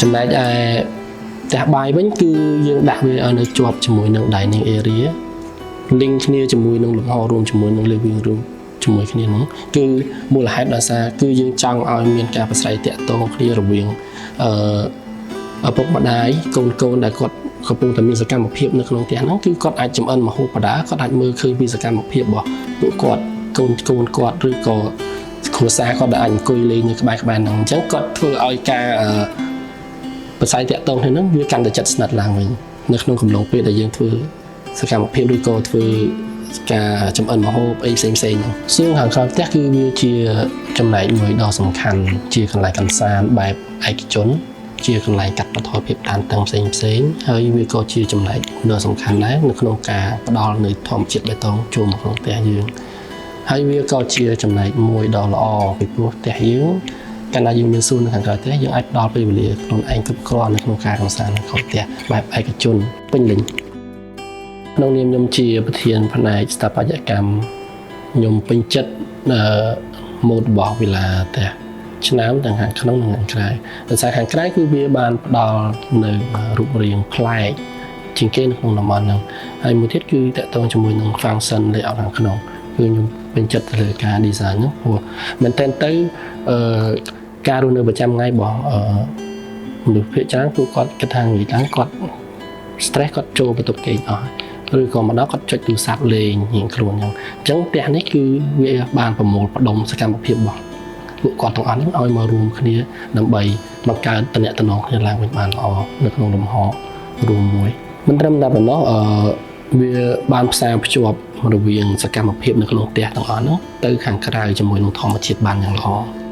ចំណែកឯផ្ទះបាយវិញគឺយើងដាក់វាឲ្យនៅជាប់ជាមួយនឹង dining area link គ្នាជាមួយនឹងលំហរួមជាមួយនឹង living room ជាមួយគ្នាហ្នឹងគឺមូលហេតុដោយសារគឺយើងចង់ឲ្យមានការប្រស្រ័យទាក់ទងគ្នារវាងឪពុកម្ដាយកូនដែលគាត់កំពុងតែមានសកម្មភាពនៅក្នុងផ្ទះហ្នឹងគឺគាត់អាចចំអិនម្ហូបបដាគាត់អាចមើលឃើញពីសកម្មភាពរបស់ពួកគាត់កូនគាត់ឬក៏គ្រួសារគាត់ដែលអាចអង្គុយលេងនៅក្បែរហ្នឹងអញ្ចឹងគាត់ធ្វើឲ្យការប្រស្រ័យទាក់ទងហ្នឹងវាកាន់តែជិតស្និទ្ធឡើងវិញនៅក្នុងកំឡុងពេលដែលយើងធ្វើសកម្មភាពឬក៏ធ្វើការចំអិនម្ហូបអីផ្សេងៗហ្នឹងសួនខាងក្រោយផ្ទះគឺវាជាចំណែកមួយដ៏សំខាន់ជាកន្លែងកម្សាន្តបែបឯកជនជាកន្លែងកាត់បន្ថយភាពតានតឹងផ្សេងហើយវាក៏ជាចំណែកដ៏សំខាន់ដែរនៅក្នុងការផ្ដល់នូវធម្មជាតិបេតុងចូលមកក្នុងផ្ទះយើងហើយវាក៏ជាចំណែកមួយដ៏ល្អពីព្រោះផ្ទះយើងកាលណាយើងមានសួននៅខាងក្រៅផ្ទះយើងអាចផ្ដល់ពេលវេលាខ្លួនឯងគ្រប់គ្រាន់នៅក្នុងការកម្សាន្តក្នុងផ្ទះបែបឯកជនពេញលេញក្នុងនាមខ្ញុំជាប្រធានផ្នែកស្ថាបត្យកម្មខ្ញុំពេញចិត្តម៉ូដរបស់វិឡាផ្ទះឆ្នាំទាំងខាងក្នុងនិងខាងក្រៅដោយសារខាងក្រៅគឺវាបានផ្ដល់នៅរូបរាងប្លែកជាងគេនៅក្នុងតំបន់ហ្នឹងហើយមួយទៀតគឺតកតងជាមួយនឹង function layout ខាងក្នុងគឺខ្ញុំពេញចិត្តទៅលើការ design ហ្នឹងព្រោះមែនតើទៅការរស់នៅប្រចាំថ្ងៃរបស់មនុស្សភាគច្រើនពួកគាត់គិតថានិយាយឡើងគាត់ stress គាត់ចូលបន្ទប់គេងអស់ឬក៏មកដល់គាត់ចុចទូរស័ព្ទលេងរៀងខ្លួនអញ្ចឹងផ្ទះនេះគឺវាបានប្រមូលផ្ដុំសកម្មភាពរបស់ពួកគាត់ទាំងអស់នេះឲ្យមករួមគ្នាដើម្បីបង្កើតតំណែងគ្នាឡើងវិញបានល្អនៅក្នុងលំហរួមមួយមិនត្រឹមតែប៉ុណ្ណោះវាបានផ្សារភ្ជាប់រវាងសកម្មភាពនៅក្នុងផ្ទះទាំងអស់នោះទៅខាងក្រៅជាមួយនឹងធម្មជាតិបានយ៉ាងល្អ